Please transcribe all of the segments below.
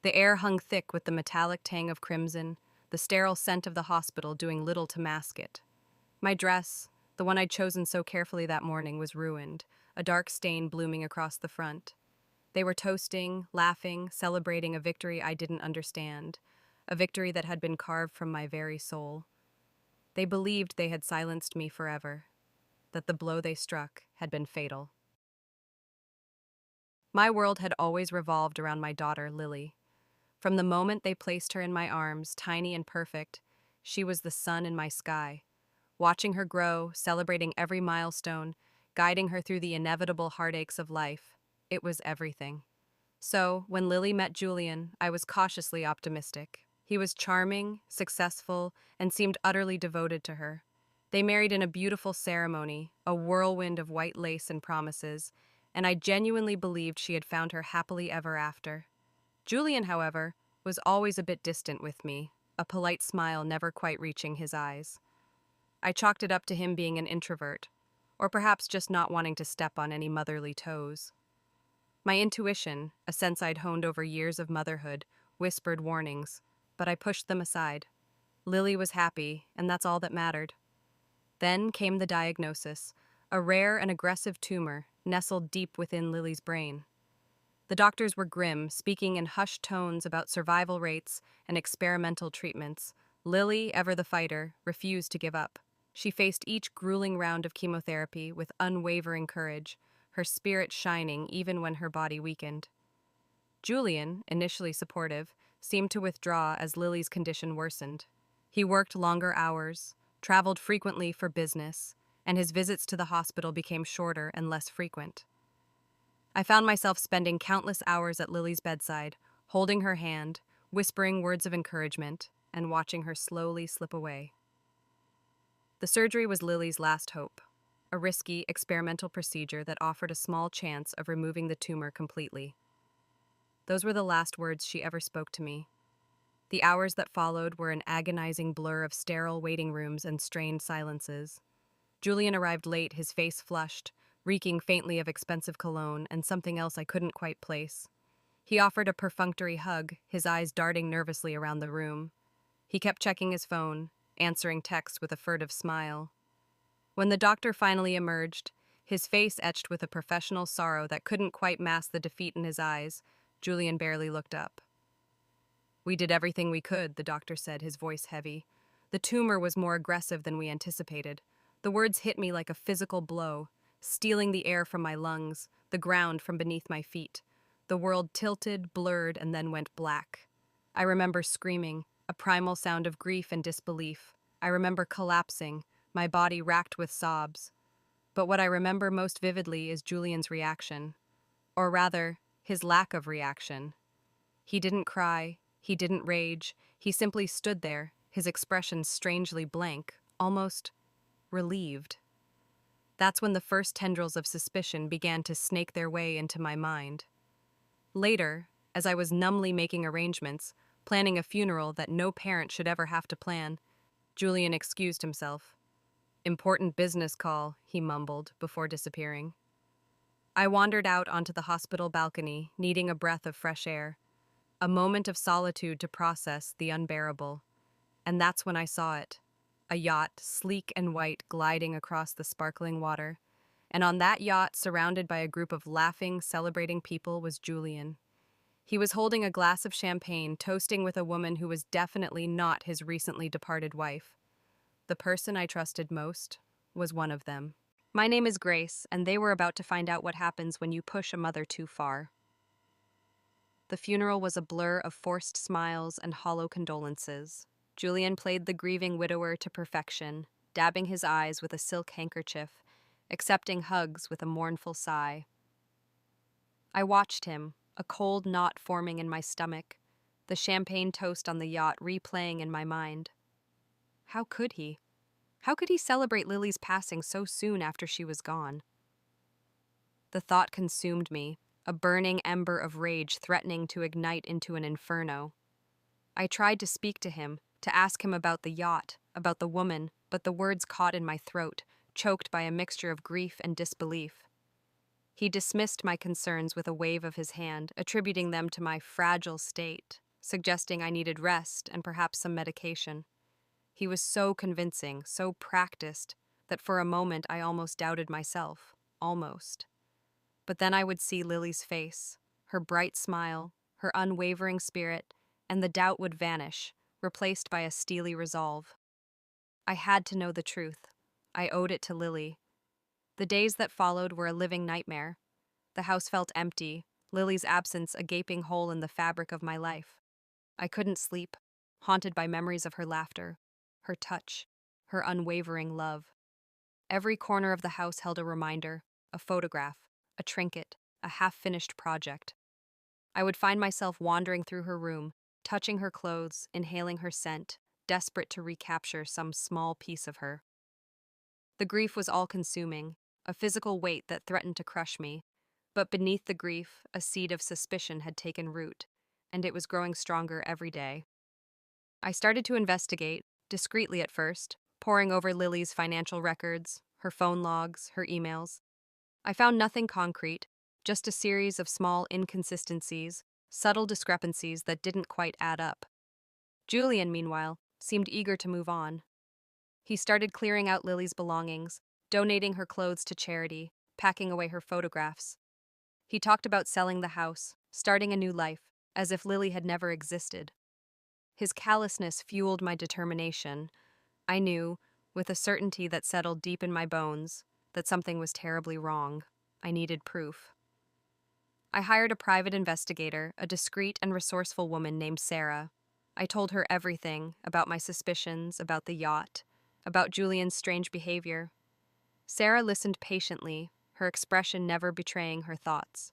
The air hung thick with the metallic tang of crimson, the sterile scent of the hospital doing little to mask it. My dress, the one I'd chosen so carefully that morning, was ruined, a dark stain blooming across the front. They were toasting, laughing, celebrating a victory I didn't understand, a victory that had been carved from my very soul. They believed they had silenced me forever, that the blow they struck had been fatal. My world had always revolved around my daughter, Lily. From the moment they placed her in my arms, tiny and perfect, she was the sun in my sky. Watching her grow, celebrating every milestone, guiding her through the inevitable heartaches of life, it was everything. So, when Lily met Julian, I was cautiously optimistic. He was charming, successful, and seemed utterly devoted to her. They married in a beautiful ceremony, a whirlwind of white lace and promises, and I genuinely believed she had found her happily ever after. Julian, however, was always a bit distant with me, a polite smile never quite reaching his eyes. I chalked it up to him being an introvert, or perhaps just not wanting to step on any motherly toes. My intuition, a sense I'd honed over years of motherhood, whispered warnings, but I pushed them aside. Lily was happy, and that's all that mattered. Then came the diagnosis, a rare and aggressive tumor nestled deep within Lily's brain. The doctors were grim, speaking in hushed tones about survival rates and experimental treatments. Lily, ever the fighter, refused to give up. She faced each grueling round of chemotherapy with unwavering courage, her spirit shining even when her body weakened. Julian, initially supportive, seemed to withdraw as Lily's condition worsened. He worked longer hours, traveled frequently for business, and his visits to the hospital became shorter and less frequent. I found myself spending countless hours at Lily's bedside, holding her hand, whispering words of encouragement, and watching her slowly slip away. The surgery was Lily's last hope, a risky, experimental procedure that offered a small chance of removing the tumor completely. Those were the last words she ever spoke to me. The hours that followed were an agonizing blur of sterile waiting rooms and strained silences. Julian arrived late, his face flushed, reeking faintly of expensive cologne and something else I couldn't quite place. He offered a perfunctory hug, his eyes darting nervously around the room. He kept checking his phone, answering texts with a furtive smile. When the doctor finally emerged, his face etched with a professional sorrow that couldn't quite mask the defeat in his eyes, Julian barely looked up. "We did everything we could," the doctor said, his voice heavy. "The tumor was more aggressive than we anticipated." The words hit me like a physical blow, stealing the air from my lungs, the ground from beneath my feet. The world tilted, blurred, and then went black. I remember screaming, a primal sound of grief and disbelief. I remember collapsing, my body racked with sobs. But what I remember most vividly is Julian's reaction. Or rather, his lack of reaction. He didn't cry, he didn't rage, he simply stood there, his expression strangely blank, almost relieved. That's when the first tendrils of suspicion began to snake their way into my mind. Later, as I was numbly making arrangements, planning a funeral that no parent should ever have to plan, Julian excused himself. "Important business call," he mumbled before disappearing. I wandered out onto the hospital balcony, needing a breath of fresh air, a moment of solitude to process the unbearable. And that's when I saw it. A yacht, sleek and white, gliding across the sparkling water. And on that yacht, surrounded by a group of laughing, celebrating people, was Julian. He was holding a glass of champagne, toasting with a woman who was definitely not his recently departed wife. The person I trusted most was one of them. My name is Grace, and they were about to find out what happens when you push a mother too far. The funeral was a blur of forced smiles and hollow condolences. Julian played the grieving widower to perfection, dabbing his eyes with a silk handkerchief, accepting hugs with a mournful sigh. I watched him, a cold knot forming in my stomach, the champagne toast on the yacht replaying in my mind. How could he? How could he celebrate Lily's passing so soon after she was gone? The thought consumed me, a burning ember of rage threatening to ignite into an inferno. I tried to speak to him, to ask him about the yacht, about the woman, but the words caught in my throat, choked by a mixture of grief and disbelief. He dismissed my concerns with a wave of his hand, attributing them to my fragile state, suggesting I needed rest and perhaps some medication. He was so convincing, so practiced, that for a moment I almost doubted myself. Almost. But then I would see Lily's face, her bright smile, her unwavering spirit, and the doubt would vanish, replaced by a steely resolve. I had to know the truth. I owed it to Lily. The days that followed were a living nightmare. The house felt empty, Lily's absence a gaping hole in the fabric of my life. I couldn't sleep, haunted by memories of her laughter, her touch, her unwavering love. Every corner of the house held a reminder, a photograph, a trinket, a half-finished project. I would find myself wandering through her room, touching her clothes, inhaling her scent, desperate to recapture some small piece of her. The grief was all-consuming, a physical weight that threatened to crush me. But beneath the grief, a seed of suspicion had taken root, and it was growing stronger every day. I started to investigate, discreetly at first, poring over Lily's financial records, her phone logs, her emails. I found nothing concrete, just a series of small inconsistencies, subtle discrepancies that didn't quite add up. Julian, meanwhile, seemed eager to move on. He started clearing out Lily's belongings, donating her clothes to charity, packing away her photographs. He talked about selling the house, starting a new life, as if Lily had never existed. His callousness fueled my determination. I knew, with a certainty that settled deep in my bones, that something was terribly wrong. I needed proof. I hired a private investigator, a discreet and resourceful woman named Sarah. I told her everything about my suspicions, about the yacht, about Julian's strange behavior. Sarah listened patiently, her expression never betraying her thoughts.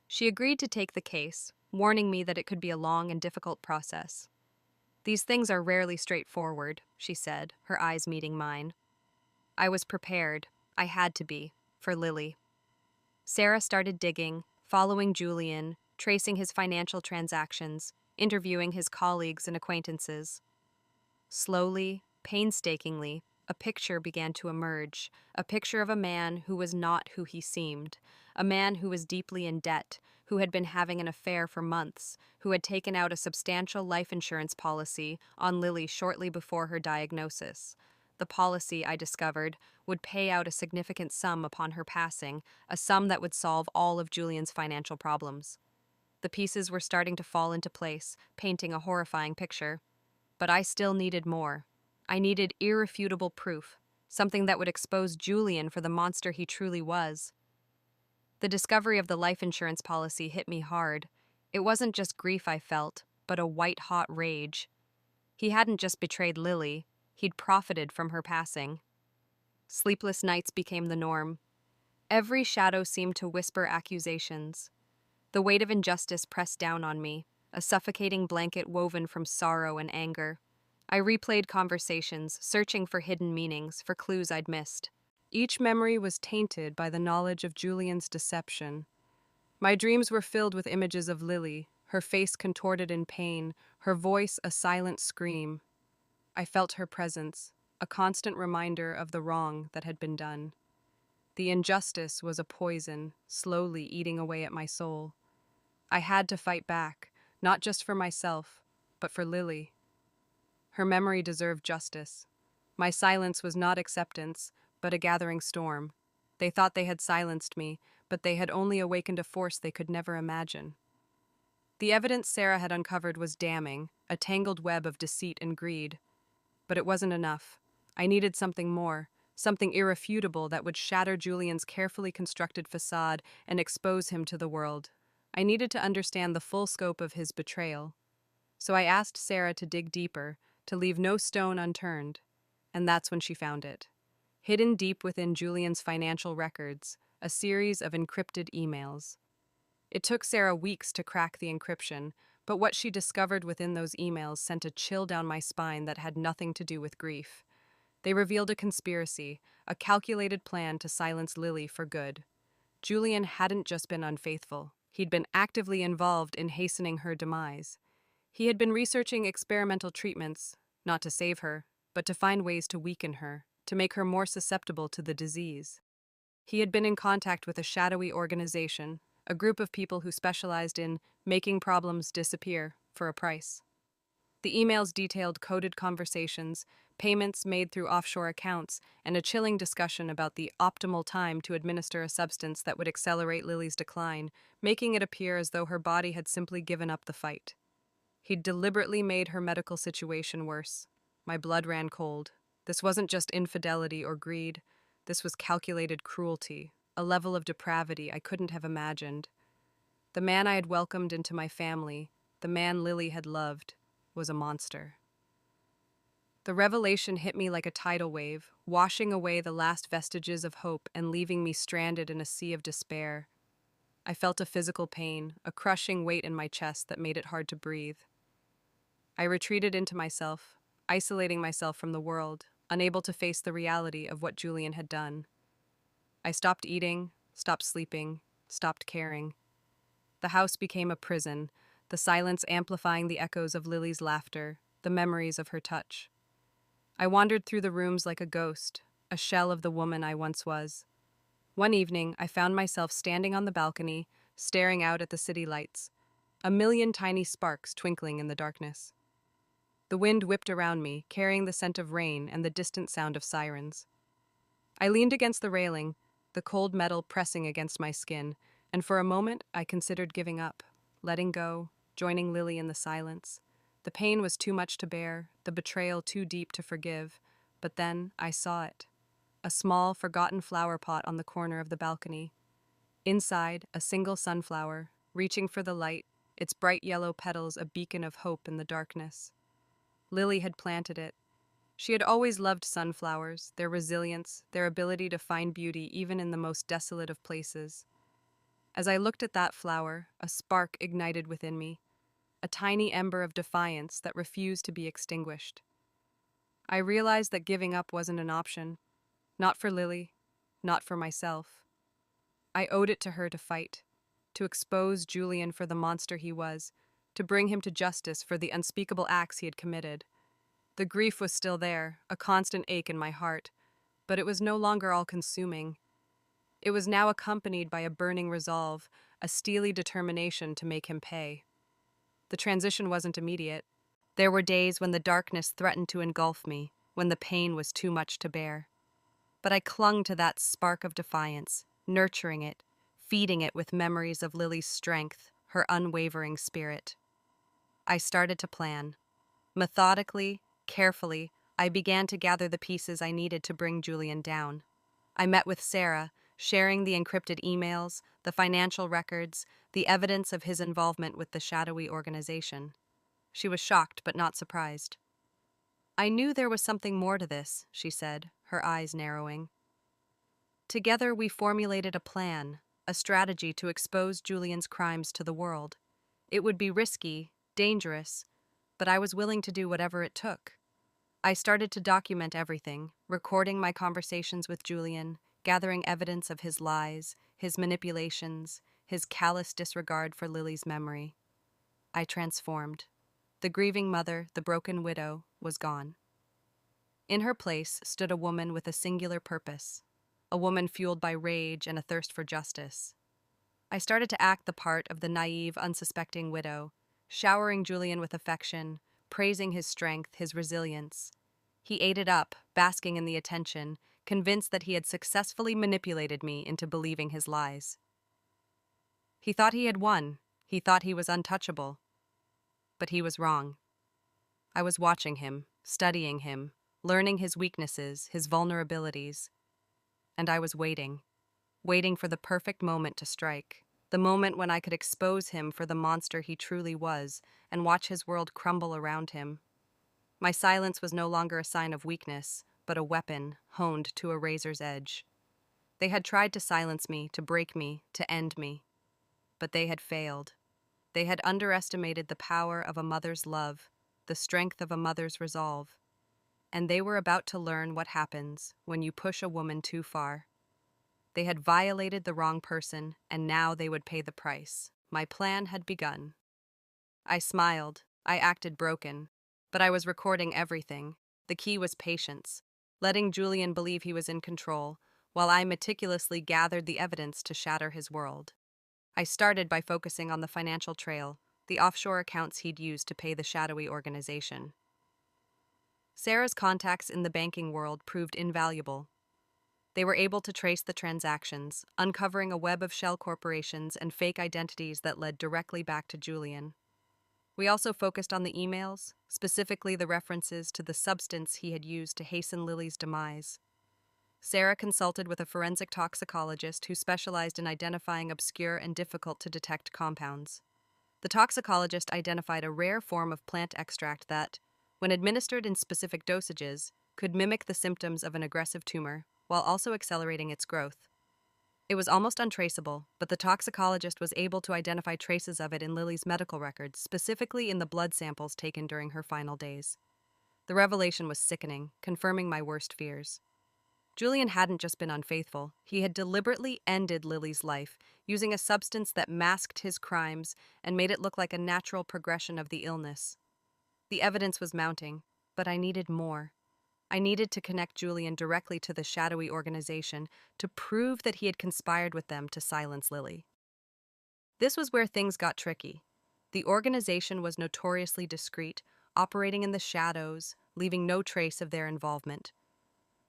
She agreed to take the case, warning me that it could be a long and difficult process. "These things are rarely straightforward," she said, her eyes meeting mine. I was prepared. I had to be, for Lily. Sarah started digging, following Julian, tracing his financial transactions, interviewing his colleagues and acquaintances. Slowly, painstakingly, a picture began to emerge, a picture of a man who was not who he seemed, a man who was deeply in debt, who had been having an affair for months, who had taken out a substantial life insurance policy on Lily shortly before her diagnosis. The policy, I discovered, would pay out a significant sum upon her passing, a sum that would solve all of Julian's financial problems. The pieces were starting to fall into place, painting a horrifying picture. But I still needed more. I needed irrefutable proof, something that would expose Julian for the monster he truly was. The discovery of the life insurance policy hit me hard. It wasn't just grief I felt, but a white-hot rage. He hadn't just betrayed Lily, he'd profited from her passing. Sleepless nights became the norm. Every shadow seemed to whisper accusations. The weight of injustice pressed down on me, a suffocating blanket woven from sorrow and anger. I replayed conversations, searching for hidden meanings, for clues I'd missed. Each memory was tainted by the knowledge of Julian's deception. My dreams were filled with images of Lily, her face contorted in pain, her voice a silent scream. I felt her presence, a constant reminder of the wrong that had been done. The injustice was a poison, slowly eating away at my soul. I had to fight back, not just for myself, but for Lily. Her memory deserved justice. My silence was not acceptance, but a gathering storm. They thought they had silenced me, but they had only awakened a force they could never imagine. The evidence Sarah had uncovered was damning, a tangled web of deceit and greed. But it wasn't enough. I needed something more, something irrefutable that would shatter Julian's carefully constructed facade and expose him to the world. I needed to understand the full scope of his betrayal. So I asked Sarah to dig deeper, to leave no stone unturned. And that's when she found it. Hidden deep within Julian's financial records, a series of encrypted emails. It took Sarah weeks to crack the encryption, but what she discovered within those emails sent a chill down my spine that had nothing to do with grief. They revealed a conspiracy, a calculated plan to silence Lily for good. Julian hadn't just been unfaithful. He'd been actively involved in hastening her demise. He had been researching experimental treatments, not to save her, but to find ways to weaken her, to make her more susceptible to the disease. He had been in contact with a shadowy organization, a group of people who specialized in making problems disappear for a price. The emails detailed coded conversations, payments made through offshore accounts, and a chilling discussion about the optimal time to administer a substance that would accelerate Lily's decline, making it appear as though her body had simply given up the fight. He'd deliberately made her medical situation worse. My blood ran cold. This wasn't just infidelity or greed. This was calculated cruelty, a level of depravity I couldn't have imagined. The man I had welcomed into my family, the man Lily had loved, was a monster. The revelation hit me like a tidal wave, washing away the last vestiges of hope and leaving me stranded in a sea of despair. I felt a physical pain, a crushing weight in my chest that made it hard to breathe. I retreated into myself, isolating myself from the world, unable to face the reality of what Julian had done. I stopped eating, stopped sleeping, stopped caring. The house became a prison, the silence amplifying the echoes of Lily's laughter, the memories of her touch. I wandered through the rooms like a ghost, a shell of the woman I once was. One evening, I found myself standing on the balcony, staring out at the city lights, a million tiny sparks twinkling in the darkness. The wind whipped around me, carrying the scent of rain and the distant sound of sirens. I leaned against the railing, the cold metal pressing against my skin, and for a moment I considered giving up, letting go, joining Lily in the silence. The pain was too much to bear, the betrayal too deep to forgive, but then I saw it. A small, forgotten flower pot on the corner of the balcony. Inside, a single sunflower, reaching for the light, its bright yellow petals a beacon of hope in the darkness. Lily had planted it. She had always loved sunflowers, their resilience, their ability to find beauty even in the most desolate of places. As I looked at that flower, a spark ignited within me, a tiny ember of defiance that refused to be extinguished. I realized that giving up wasn't an option, not for Lily, not for myself. I owed it to her to fight, to expose Julian for the monster he was, to bring him to justice for the unspeakable acts he had committed. The grief was still there, a constant ache in my heart, but it was no longer all-consuming. It was now accompanied by a burning resolve, a steely determination to make him pay. The transition wasn't immediate. There were days when the darkness threatened to engulf me, when the pain was too much to bear. But I clung to that spark of defiance, nurturing it, feeding it with memories of Lily's strength, her unwavering spirit. I started to plan. Methodically, carefully, I began to gather the pieces I needed to bring Julian down. I met with Sarah, sharing the encrypted emails, the financial records, the evidence of his involvement with the shadowy organization. She was shocked but not surprised. "I knew there was something more to this," she said, her eyes narrowing. Together we formulated a plan, a strategy to expose Julian's crimes to the world. It would be risky, dangerous, but I was willing to do whatever it took. I started to document everything, recording my conversations with Julian, gathering evidence of his lies, his manipulations, his callous disregard for Lily's memory. I transformed. The grieving mother, the broken widow, was gone. In her place stood a woman with a singular purpose, a woman fueled by rage and a thirst for justice. I started to act the part of the naive, unsuspecting widow, showering Julian with affection, praising his strength, his resilience. He ate it up, basking in the attention, convinced that he had successfully manipulated me into believing his lies. He thought he had won. He thought he was untouchable. But he was wrong. I was watching him, studying him, learning his weaknesses, his vulnerabilities. And I was waiting for the perfect moment to strike, the moment when I could expose him for the monster he truly was and watch his world crumble around him. My silence was no longer a sign of weakness, but a weapon honed to a razor's edge. They had tried to silence me, to break me, to end me. But they had failed. They had underestimated the power of a mother's love, the strength of a mother's resolve. And they were about to learn what happens when you push a woman too far. They had violated the wrong person, and now they would pay the price. My plan had begun. I smiled. I acted broken. But I was recording everything. The key was patience, letting Julian believe he was in control, while I meticulously gathered the evidence to shatter his world. I started by focusing on the financial trail, the offshore accounts he'd used to pay the shadowy organization. Sarah's contacts in the banking world proved invaluable. They were able to trace the transactions, uncovering a web of shell corporations and fake identities that led directly back to Julian. We also focused on the emails, specifically the references to the substance he had used to hasten Lily's demise. Sarah consulted with a forensic toxicologist who specialized in identifying obscure and difficult to detect compounds. The toxicologist identified a rare form of plant extract that, when administered in specific dosages, could mimic the symptoms of an aggressive tumor while also accelerating its growth. It was almost untraceable, but the toxicologist was able to identify traces of it in Lily's medical records, specifically in the blood samples taken during her final days. The revelation was sickening, confirming my worst fears. Julian hadn't just been unfaithful, he had deliberately ended Lily's life, using a substance that masked his crimes and made it look like a natural progression of the illness. The evidence was mounting, but I needed more. I needed to connect Julian directly to the shadowy organization to prove that he had conspired with them to silence Lily. This was where things got tricky. The organization was notoriously discreet, operating in the shadows, leaving no trace of their involvement.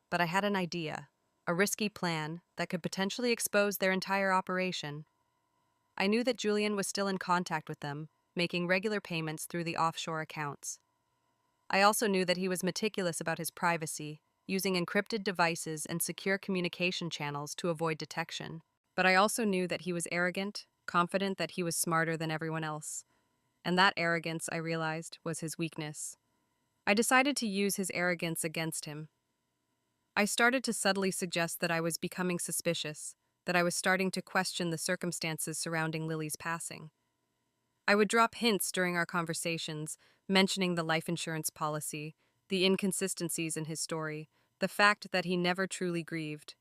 But I had an idea, a risky plan that could potentially expose their entire operation. I knew that Julian was still in contact with them, making regular payments through the offshore accounts. I also knew that he was meticulous about his privacy, using encrypted devices and secure communication channels to avoid detection. But I also knew that he was arrogant, confident that he was smarter than everyone else. And that arrogance, I realized, was his weakness. I decided to use his arrogance against him. I started to subtly suggest that I was becoming suspicious, that I was starting to question the circumstances surrounding Lily's passing. I would drop hints during our conversations, mentioning the life insurance policy, the inconsistencies in his story, the fact that he never truly grieved.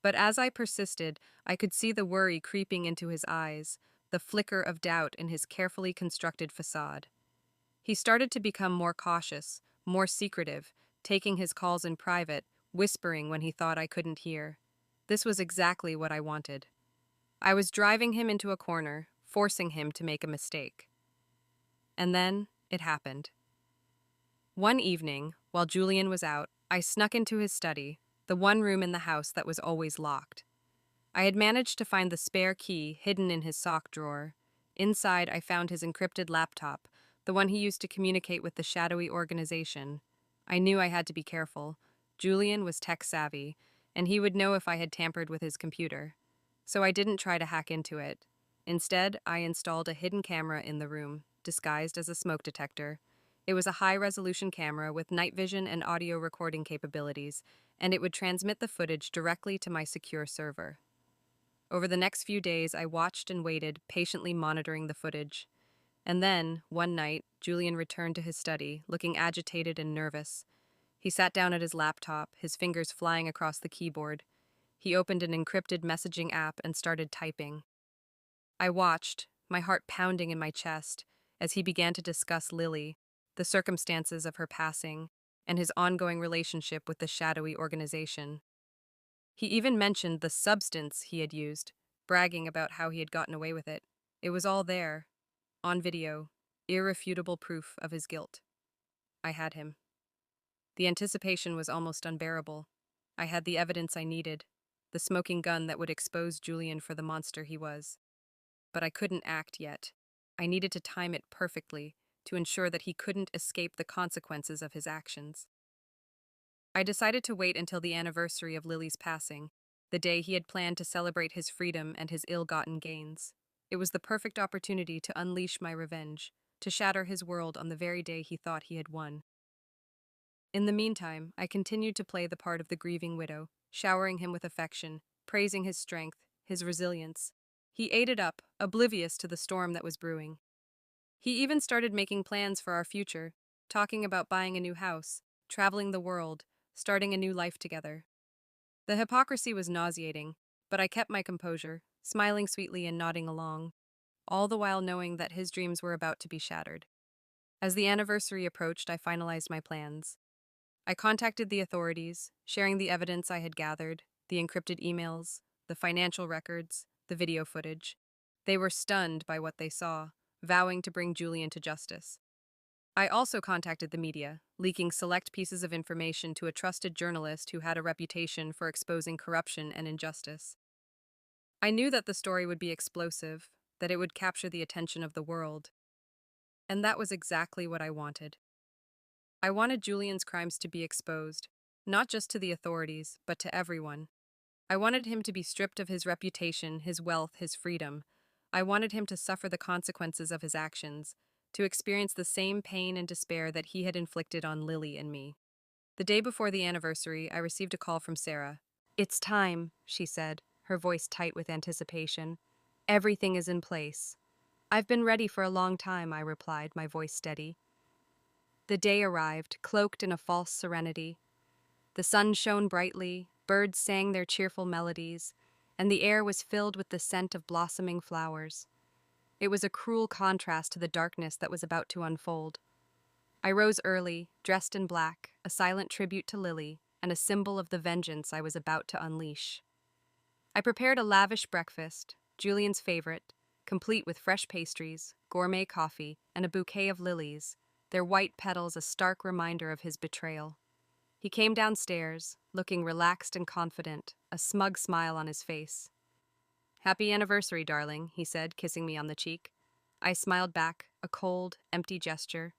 But as I persisted, I could see the worry creeping into his eyes, the flicker of doubt in his carefully constructed facade. He started to become more cautious, more secretive, taking his calls in private, whispering when he thought I couldn't hear. This was exactly what I wanted. I was driving him into a corner, forcing him to make a mistake. And then it happened. One evening, while Julian was out, I snuck into his study, the one room in the house that was always locked. I had managed to find the spare key hidden in his sock drawer. Inside, I found his encrypted laptop, the one he used to communicate with the shadowy organization. I knew I had to be careful. Julian was tech-savvy, and he would know if I had tampered with his computer. So I didn't try to hack into it. Instead, I installed a hidden camera in the room, disguised as a smoke detector. It was a high-resolution camera with night vision and audio recording capabilities, and it would transmit the footage directly to my secure server. Over the next few days, I watched and waited, patiently monitoring the footage. And then, one night, Julian returned to his study, looking agitated and nervous. He sat down at his laptop, his fingers flying across the keyboard. He opened an encrypted messaging app and started typing. I watched, my heart pounding in my chest, as he began to discuss Lily, the circumstances of her passing, and his ongoing relationship with the shadowy organization. He even mentioned the substance he had used, bragging about how he had gotten away with it. It was all there, on video, irrefutable proof of his guilt. I had him. The anticipation was almost unbearable. I had the evidence I needed, the smoking gun that would expose Julian for the monster he was. But I couldn't act yet. I needed to time it perfectly to ensure that he couldn't escape the consequences of his actions. I decided to wait until the anniversary of Lily's passing, the day he had planned to celebrate his freedom and his ill-gotten gains. It was the perfect opportunity to unleash my revenge, to shatter his world on the very day he thought he had won. In the meantime, I continued to play the part of the grieving widow, showering him with affection, praising his strength, his resilience. He ate it up, oblivious to the storm that was brewing. He even started making plans for our future, talking about buying a new house, traveling the world, starting a new life together. The hypocrisy was nauseating, but I kept my composure, smiling sweetly and nodding along, all the while knowing that his dreams were about to be shattered. As the anniversary approached, I finalized my plans. I contacted the authorities, sharing the evidence I had gathered, the encrypted emails, the financial records, the video footage. They were stunned by what they saw, vowing to bring Julian to justice. I also contacted the media, leaking select pieces of information to a trusted journalist who had a reputation for exposing corruption and injustice. I knew that the story would be explosive, that it would capture the attention of the world. And that was exactly what I wanted. I wanted Julian's crimes to be exposed, not just to the authorities, but to everyone. I wanted him to be stripped of his reputation, his wealth, his freedom. I wanted him to suffer the consequences of his actions, to experience the same pain and despair that he had inflicted on Lily and me. The day before the anniversary, I received a call from Sarah. "It's time," she said, her voice tight with anticipation. "Everything is in place." "I've been ready for a long time," I replied, my voice steady. The day arrived, cloaked in a false serenity. The sun shone brightly, birds sang their cheerful melodies, and the air was filled with the scent of blossoming flowers. It was a cruel contrast to the darkness that was about to unfold. I rose early, dressed in black, a silent tribute to Lily, and a symbol of the vengeance I was about to unleash. I prepared a lavish breakfast, Julian's favorite, complete with fresh pastries, gourmet coffee, and a bouquet of lilies, their white petals a stark reminder of his betrayal. He came downstairs, looking relaxed and confident, a smug smile on his face. "Happy anniversary, darling," he said, kissing me on the cheek. I smiled back, a cold, empty gesture.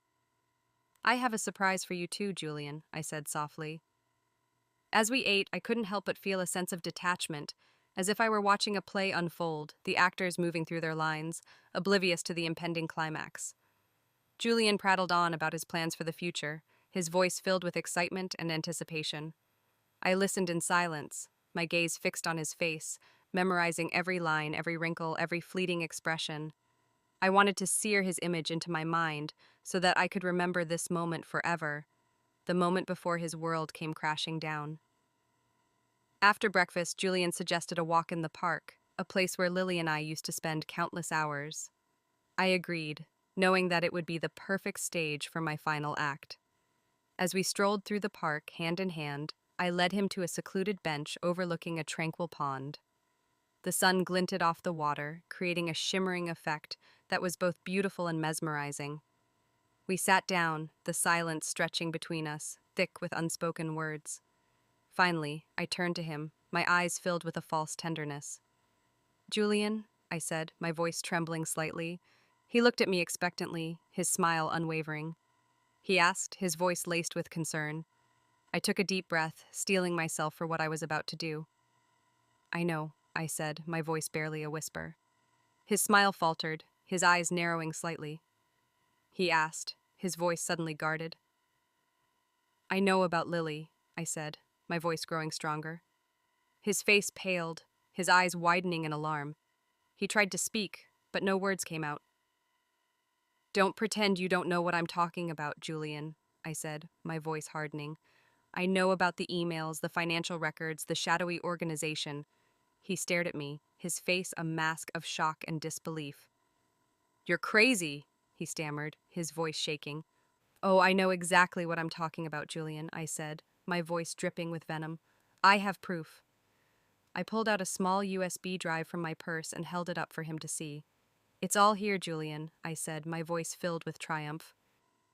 "I have a surprise for you too, Julian," I said softly. As we ate, I couldn't help but feel a sense of detachment, as if I were watching a play unfold, the actors moving through their lines, oblivious to the impending climax. Julian prattled on about his plans for the future, his voice filled with excitement and anticipation. I listened in silence, my gaze fixed on his face, memorizing every line, every wrinkle, every fleeting expression. I wanted to sear his image into my mind so that I could remember this moment forever, the moment before his world came crashing down. After breakfast, Julian suggested a walk in the park, a place where Lily and I used to spend countless hours. I agreed, knowing that it would be the perfect stage for my final act. As we strolled through the park, hand in hand, I led him to a secluded bench overlooking a tranquil pond. The sun glinted off the water, creating a shimmering effect that was both beautiful and mesmerizing. We sat down, the silence stretching between us, thick with unspoken words. Finally, I turned to him, my eyes filled with a false tenderness. "Julian," I said, my voice trembling slightly. He looked at me expectantly, his smile unwavering. He asked, his voice laced with concern. I took a deep breath, steeling myself for what I was about to do. "I know," I said, my voice barely a whisper. His smile faltered, his eyes narrowing slightly. He asked, his voice suddenly guarded. "I know about Lily," I said, my voice growing stronger. His face paled, his eyes widening in alarm. He tried to speak, but no words came out. "Don't pretend you don't know what I'm talking about, Julian," I said, my voice hardening. "I know about the emails, the financial records, the shadowy organization." He stared at me, his face a mask of shock and disbelief. "You're crazy," he stammered, his voice shaking. "Oh, I know exactly what I'm talking about, Julian," I said, my voice dripping with venom. "I have proof." I pulled out a small USB drive from my purse and held it up for him to see. "It's all here, Julian," I said, my voice filled with triumph.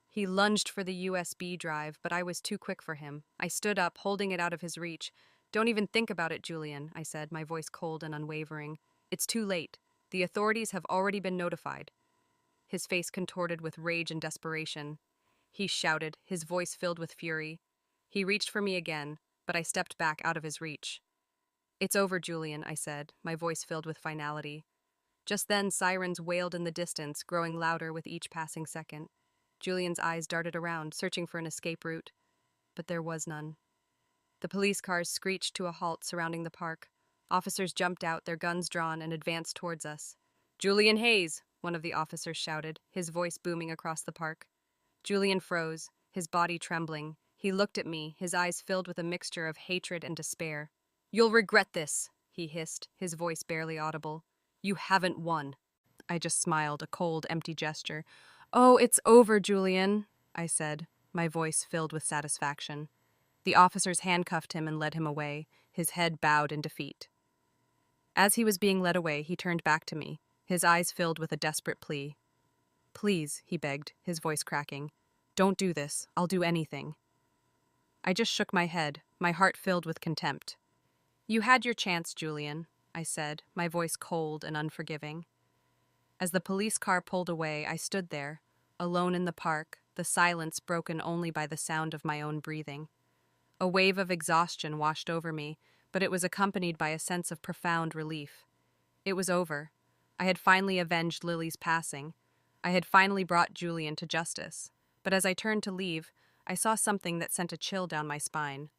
He lunged for the USB drive, but I was too quick for him. I stood up, holding it out of his reach. "Don't even think about it, Julian," I said, my voice cold and unwavering. "It's too late. The authorities have already been notified." His face contorted with rage and desperation. He shouted, his voice filled with fury. He reached for me again, but I stepped back out of his reach. "It's over, Julian," I said, my voice filled with finality. Just then, sirens wailed in the distance, growing louder with each passing second. Julian's eyes darted around, searching for an escape route, but there was none. The police cars screeched to a halt surrounding the park. Officers jumped out, their guns drawn, and advanced towards us. "Julian Hayes!" one of the officers shouted, his voice booming across the park. Julian froze, his body trembling. He looked at me, his eyes filled with a mixture of hatred and despair. "You'll regret this," he hissed, his voice barely audible. "You haven't won." I just smiled, a cold, empty gesture. "Oh, it's over, Julian," I said, my voice filled with satisfaction. The officers handcuffed him and led him away, his head bowed in defeat. As he was being led away, he turned back to me, his eyes filled with a desperate plea. "Please," he begged, his voice cracking. "Don't do this. I'll do anything." I just shook my head, my heart filled with contempt. "You had your chance, Julian," I said, my voice cold and unforgiving. As the police car pulled away, I stood there, alone in the park, the silence broken only by the sound of my own breathing. A wave of exhaustion washed over me, but it was accompanied by a sense of profound relief. It was over. I had finally avenged Lily's passing. I had finally brought Julian to justice. But as I turned to leave, I saw something that sent a chill down my spine.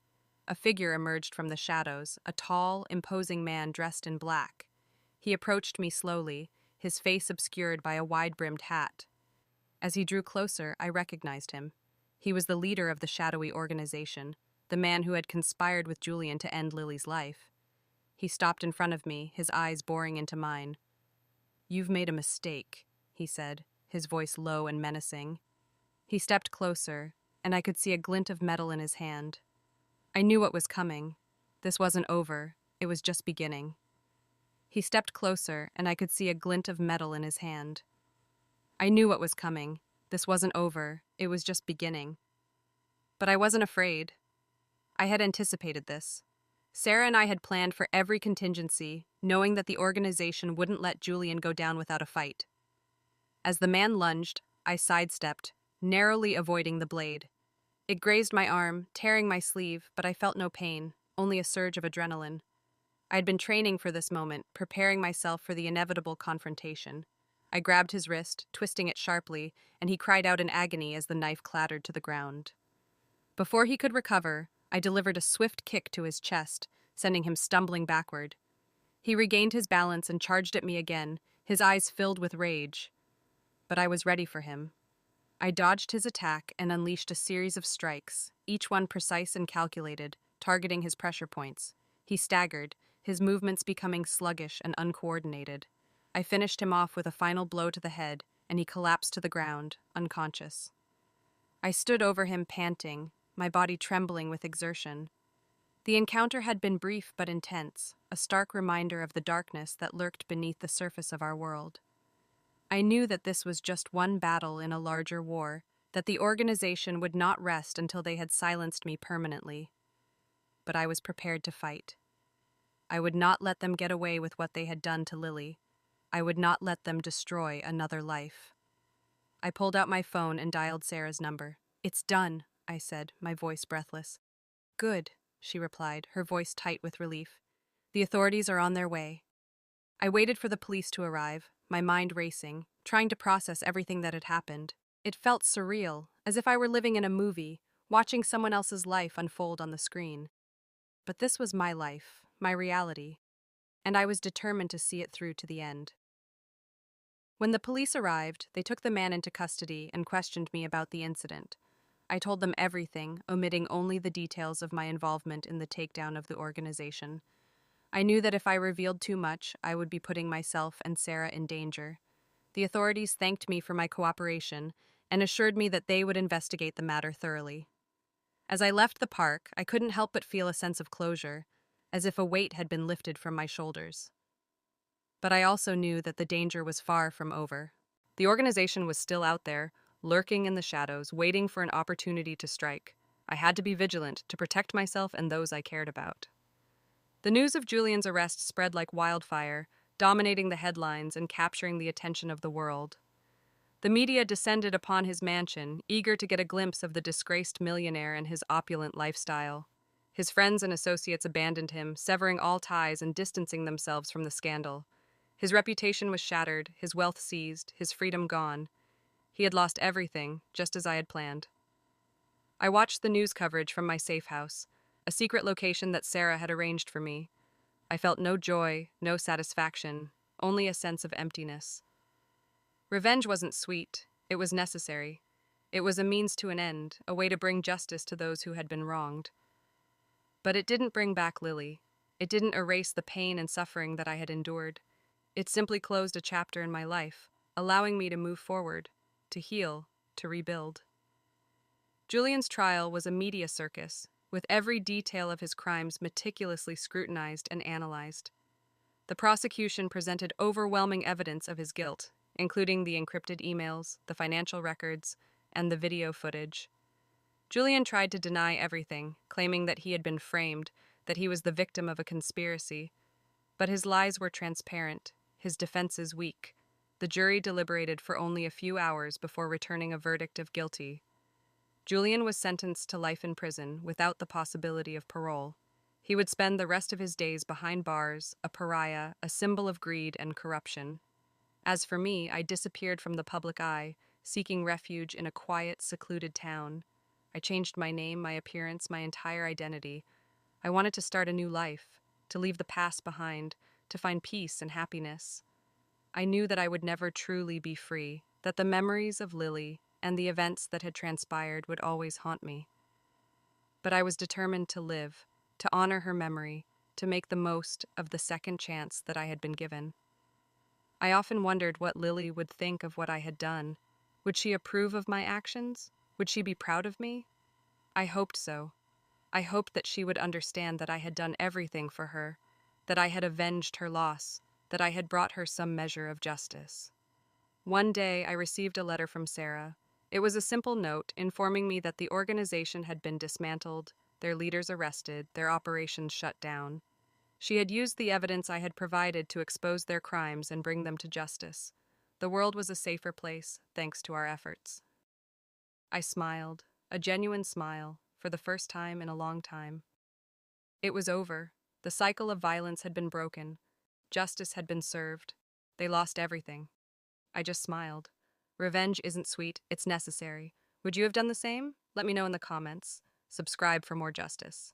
A figure emerged from the shadows, a tall, imposing man dressed in black. He approached me slowly, his face obscured by a wide-brimmed hat. As he drew closer, I recognized him. He was the leader of the shadowy organization, the man who had conspired with Julian to end Lily's life. He stopped in front of me, his eyes boring into mine. "You've made a mistake," he said, his voice low and menacing. He stepped closer, and I could see a glint of metal in his hand. I knew what was coming. This wasn't over, it was just beginning. He stepped closer, and I could see a glint of metal in his hand. I knew what was coming. This wasn't over, it was just beginning. But I wasn't afraid. I had anticipated this. Sarah and I had planned for every contingency, knowing that the organization wouldn't let Julian go down without a fight. As the man lunged, I sidestepped, narrowly avoiding the blade. It grazed my arm, tearing my sleeve, but I felt no pain, only a surge of adrenaline. I had been training for this moment, preparing myself for the inevitable confrontation. I grabbed his wrist, twisting it sharply, and he cried out in agony as the knife clattered to the ground. Before he could recover, I delivered a swift kick to his chest, sending him stumbling backward. He regained his balance and charged at me again, his eyes filled with rage. But I was ready for him. I dodged his attack and unleashed a series of strikes, each one precise and calculated, targeting his pressure points. He staggered, his movements becoming sluggish and uncoordinated. I finished him off with a final blow to the head, and he collapsed to the ground, unconscious. I stood over him panting, my body trembling with exertion. The encounter had been brief but intense, a stark reminder of the darkness that lurked beneath the surface of our world. I knew that this was just one battle in a larger war, that the organization would not rest until they had silenced me permanently. But I was prepared to fight. I would not let them get away with what they had done to Lily. I would not let them destroy another life. I pulled out my phone and dialed Sarah's number. "It's done," I said, my voice breathless. "Good," she replied, her voice tight with relief. "The authorities are on their way." I waited for the police to arrive, my mind racing, trying to process everything that had happened. It felt surreal, as if I were living in a movie, watching someone else's life unfold on the screen. But this was my life, my reality, and I was determined to see it through to the end. When the police arrived, they took the man into custody and questioned me about the incident. I told them everything, omitting only the details of my involvement in the takedown of the organization. I knew that if I revealed too much, I would be putting myself and Sarah in danger. The authorities thanked me for my cooperation and assured me that they would investigate the matter thoroughly. As I left the park, I couldn't help but feel a sense of closure, as if a weight had been lifted from my shoulders. But I also knew that the danger was far from over. The organization was still out there, lurking in the shadows, waiting for an opportunity to strike. I had to be vigilant to protect myself and those I cared about. The news of Julian's arrest spread like wildfire, dominating the headlines and capturing the attention of the world. The media descended upon his mansion, eager to get a glimpse of the disgraced millionaire and his opulent lifestyle. His friends and associates abandoned him, severing all ties and distancing themselves from the scandal. His reputation was shattered, his wealth seized, his freedom gone. He had lost everything, just as I had planned. I watched the news coverage from my safe house, a secret location that Sarah had arranged for me. I felt no joy, no satisfaction, only a sense of emptiness. Revenge wasn't sweet, it was necessary. It was a means to an end, a way to bring justice to those who had been wronged. But it didn't bring back Lily. It didn't erase the pain and suffering that I had endured. It simply closed a chapter in my life, allowing me to move forward, to heal, to rebuild. Julian's trial was a media circus, with every detail of his crimes meticulously scrutinized and analyzed. The prosecution presented overwhelming evidence of his guilt, including the encrypted emails, the financial records, and the video footage. Julian tried to deny everything, claiming that he had been framed, that he was the victim of a conspiracy. But his lies were transparent, his defenses weak. The jury deliberated for only a few hours before returning a verdict of guilty. Julian was sentenced to life in prison without the possibility of parole. He would spend the rest of his days behind bars, a pariah, a symbol of greed and corruption. As for me, I disappeared from the public eye, seeking refuge in a quiet, secluded town. I changed my name, my appearance, my entire identity. I wanted to start a new life, to leave the past behind, to find peace and happiness. I knew that I would never truly be free, that the memories of Lily and the events that had transpired would always haunt me. But I was determined to live, to honor her memory, to make the most of the second chance that I had been given. I often wondered what Lily would think of what I had done. Would she approve of my actions? Would she be proud of me? I hoped so. I hoped that she would understand that I had done everything for her, that I had avenged her loss, that I had brought her some measure of justice. One day I received a letter from Sarah. It was a simple note informing me that the organization had been dismantled, their leaders arrested, their operations shut down. She had used the evidence I had provided to expose their crimes and bring them to justice. The world was a safer place, thanks to our efforts. I smiled, a genuine smile, for the first time in a long time. It was over. The cycle of violence had been broken. Justice had been served. They lost everything. I just smiled. Revenge isn't sweet, it's necessary. Would you have done the same? Let me know in the comments. Subscribe for more justice.